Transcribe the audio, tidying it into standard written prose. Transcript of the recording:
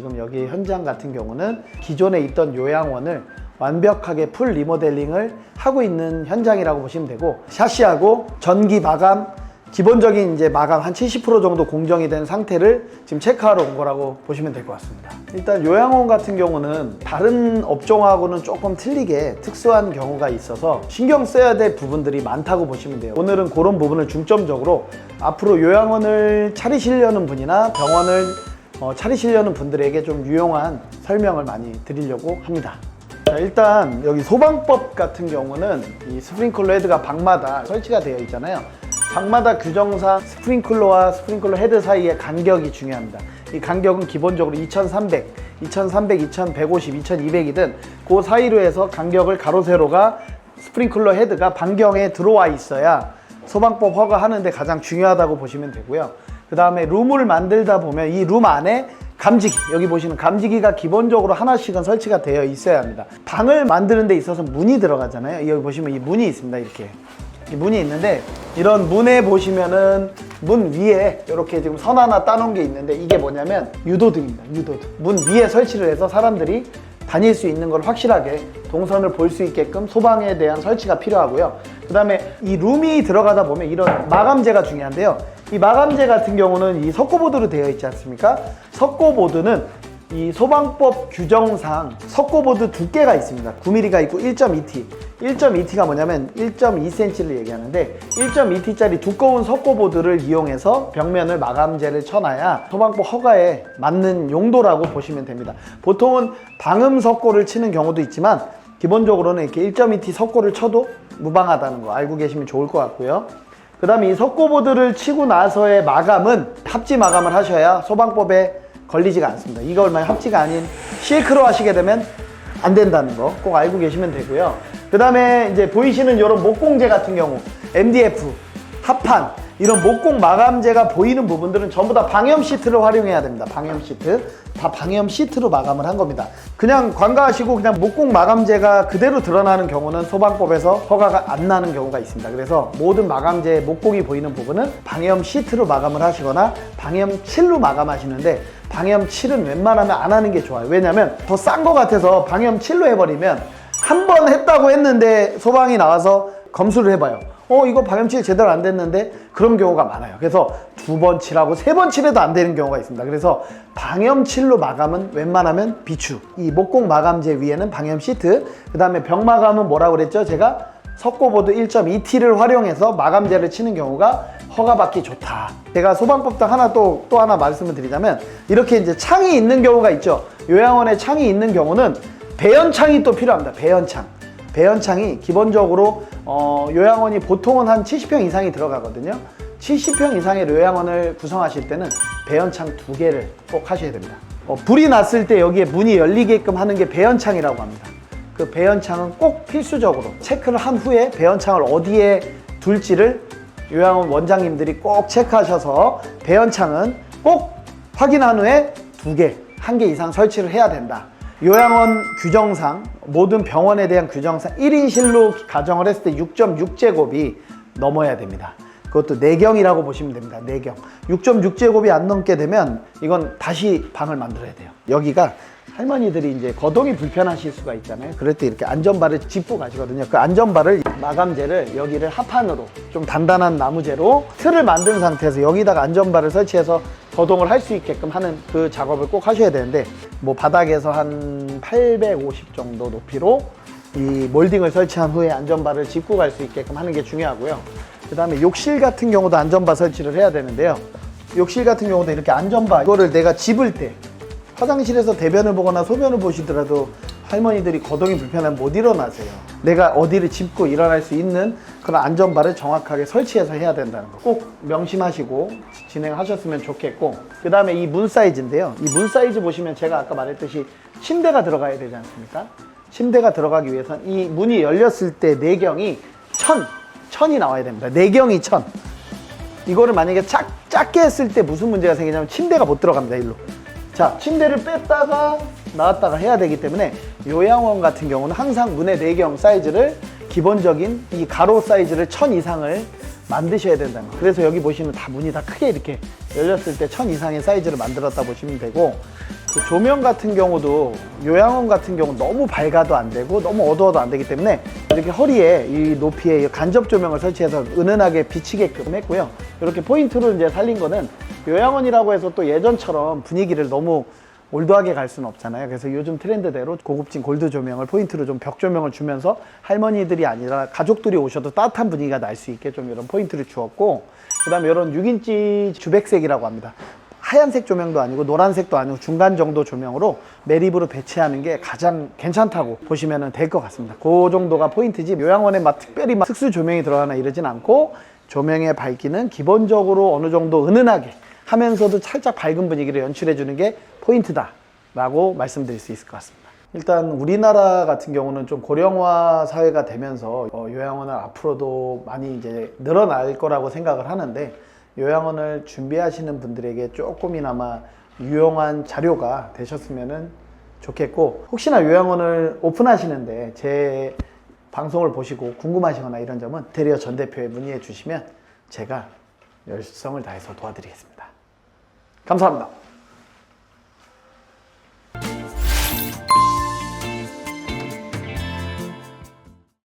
지금 여기 현장 같은 경우는 기존에 있던 요양원을 완벽하게 풀 리모델링을 하고 있는 현장이라고 보시면 되고, 샤시하고 전기 마감, 기본적인 이제 마감 한 70% 정도 공정이 된 상태를 지금 체크하러 온 거라고 보시면 될 것 같습니다. 일단 요양원 같은 경우는 다른 업종하고는 조금 틀리게 특수한 경우가 있어서 신경 써야 될 부분들이 많다고 보시면 돼요. 오늘은 그런 부분을 중점적으로 앞으로 요양원을 차리시려는 분이나 병원을 차리시려는 분들에게 좀 유용한 설명을 많이 드리려고 합니다. 자, 일단 여기 소방법 같은 경우는 이 스프링클러 헤드가 방마다 설치가 되어 있잖아요. 방마다 규정상 스프링클러와 스프링클러 헤드 사이의 간격이 중요합니다. 이 간격은 기본적으로 2300, 2300, 2150, 2200이든 그 사이로 해서 간격을 가로 세로가 스프링클러 헤드가 반경에 들어와 있어야 소방법 허가하는데 가장 중요하다고 보시면 되고요. 그 다음에 룸을 만들다 보면 이 룸 안에 감지기, 여기 보시는 감지기가 기본적으로 하나씩은 설치가 되어 있어야 합니다. 방을 만드는 데 있어서 문이 들어가잖아요. 여기 보시면 이 문이 있습니다. 이렇게 이 문이 있는데, 이런 문에 보시면은 문 위에 이렇게 지금 선 하나 따놓은 게 있는데, 이게 뭐냐면 유도등입니다. 유도등. 문 위에 설치를 해서 사람들이 다닐 수 있는 걸 확실하게 동선을 볼 수 있게끔 소방에 대한 설치가 필요하고요. 그 다음에 이 룸이 들어가다 보면 이런 마감재가 중요한데요. 이 마감재 같은 경우는 이 석고보드로 되어 있지 않습니까? 석고보드는 이 소방법 규정상 석고보드 두께가 있습니다. 9mm가 있고 1.2T. 1.2T가 뭐냐면 1.2cm를 얘기하는데, 1.2T짜리 두꺼운 석고보드를 이용해서 벽면을 마감재를 쳐놔야 소방법 허가에 맞는 용도라고 보시면 됩니다. 보통은 방음 석고를 치는 경우도 있지만 기본적으로는 이렇게 1.2T 석고를 쳐도 무방하다는 거 알고 계시면 좋을 것 같고요. 그 다음에 이 석고보드를 치고 나서의 마감은 합지 마감을 하셔야 소방법에 걸리지가 않습니다. 이걸 만약 합지가 아닌 실크로 하시게 되면 안 된다는 거 꼭 알고 계시면 되고요. 그 다음에 이제 보이시는 이런 목공재 같은 경우 MDF, 합판, 이런 목공 마감재가 보이는 부분들은 전부 다 방염 시트를 활용해야 됩니다. 방염 시트. 다 방염 시트로 마감을 한 겁니다. 그냥 관가하시고 그냥 목공 마감재가 그대로 드러나는 경우는 소방법에서 허가가 안 나는 경우가 있습니다. 그래서 모든 마감재의 목공이 보이는 부분은 방염 시트로 마감을 하시거나 방염 칠로 마감하시는데, 방염 칠은 웬만하면 안 하는 게 좋아요. 왜냐면 더 싼 거 같아서 방염 칠로 해버리면 한 번 했다고 했는데 소방이 나와서 검수를 해봐요. 이거 방염칠 제대로 안 됐는데, 그런 경우가 많아요. 그래서 2번 칠하고 3번 칠해도 안 되는 경우가 있습니다. 그래서 방염칠로 마감은 웬만하면 비추. 이 목공 마감재 위에는 방염 시트, 그 다음에 벽 마감은 뭐라고 그랬죠? 제가 석고보드 1.2T를 활용해서 마감재를 치는 경우가 허가받기 좋다. 제가 소방법도 하나 또 하나 말씀을 드리자면, 이렇게 이제 창이 있는 경우가 있죠. 요양원에 창이 있는 경우는 배연창이 또 필요합니다. 배연창. 배연창이 기본적으로 요양원이 보통은 한 70평 이상이 들어가거든요. 70평 이상의 요양원을 구성하실 때는 배연창 2개를 꼭 하셔야 됩니다. 불이 났을 때 여기에 문이 열리게끔 하는 게 배연창이라고 합니다. 그 배연창은 꼭 필수적으로 체크를 한 후에 배연창을 어디에 둘지를 요양원 원장님들이 꼭 체크하셔서 배연창은 꼭 확인한 후에 2개, 1개 이상 설치를 해야 된다. 요양원 규정상, 모든 병원에 대한 규정상 1인실로 가정을 했을 때 6.6제곱이 넘어야 됩니다. 그것도 내경이라고 보시면 됩니다. 내경. 6.6제곱이 안 넘게 되면 이건 다시 방을 만들어야 돼요. 여기가 할머니들이 이제 거동이 불편하실 수가 있잖아요. 그럴 때 이렇게 안전바를 짚고 가시거든요. 그 안전바를, 마감재를 여기를 합판으로 좀 단단한 나무재로 틀을 만든 상태에서 여기다가 안전바를 설치해서 거동을 할 수 있게끔 하는 그 작업을 꼭 하셔야 되는데, 뭐 바닥에서 한 850 정도 높이로 이 몰딩을 설치한 후에 안전바를 짚고 갈 수 있게끔 하는 게 중요하고요. 그 다음에 욕실 같은 경우도 안전바 설치를 해야 되는데요. 욕실 같은 경우도 이렇게 안전바, 이거를 내가 집을 때 화장실에서 대변을 보거나 소변을 보시더라도 할머니들이 거동이 불편하면 못 일어나세요. 내가 어디를 짚고 일어날 수 있는 그런 안전바를 정확하게 설치해서 해야 된다는 거 꼭 명심하시고 진행하셨으면 좋겠고, 그 다음에 이 문 사이즈인데요. 이 문 사이즈 보시면 제가 아까 말했듯이 침대가 들어가야 되지 않습니까? 침대가 들어가기 위해서는 이 문이 열렸을 때 내경이 1000이 나와야 됩니다. 내경이 1000. 이거를 만약에 작게 했을 때 무슨 문제가 생기냐면 침대가 못 들어갑니다. 일로. 자, 침대를 뺐다가 나왔다가 해야 되기 때문에 요양원 같은 경우는 항상 문의 내경 사이즈를, 기본적인 이 가로 사이즈를 1000 이상을 만드셔야 된다는 거예요. 그래서 여기 보시면 다 문이 다 크게 이렇게 열렸을 때 1000 이상의 사이즈를 만들었다 보시면 되고, 그 조명 같은 경우도 요양원 같은 경우 너무 밝아도 안 되고 너무 어두워도 안 되기 때문에 이렇게 허리에 이 높이에 간접 조명을 설치해서 은은하게 비치게끔 했고요. 이렇게 포인트로 이제 살린 거는 요양원이라고 해서 또 예전처럼 분위기를 너무 올드하게 갈 수는 없잖아요. 그래서 요즘 트렌드대로 고급진 골드 조명을 포인트로 좀 벽 조명을 주면서 할머니들이 아니라 가족들이 오셔도 따뜻한 분위기가 날 수 있게 좀 이런 포인트를 주었고, 그 다음에 이런 6인치 주백색이라고 합니다. 하얀색 조명도 아니고 노란색도 아니고 중간 정도 조명으로 매립으로 배치하는 게 가장 괜찮다고 보시면 될 것 같습니다. 그 정도가 포인트지, 요양원에 막 특별히 막 특수 조명이 들어가나 이러진 않고, 조명의 밝기는 기본적으로 어느 정도 은은하게 하면서도 살짝 밝은 분위기를 연출해 주는 게 포인트다 라고 말씀드릴 수 있을 것 같습니다. 일단 우리나라 같은 경우는 좀 고령화 사회가 되면서 요양원을 앞으로도 많이 이제 늘어날 거라고 생각을 하는데, 요양원을 준비하시는 분들에게 조금이나마 유용한 자료가 되셨으면 좋겠고, 혹시나 요양원을 오픈하시는데 제 방송을 보시고 궁금하시거나 이런 점은 인테리어 전 대표에 문의해 주시면 제가 열성을 다해서 도와드리겠습니다. 감사합니다.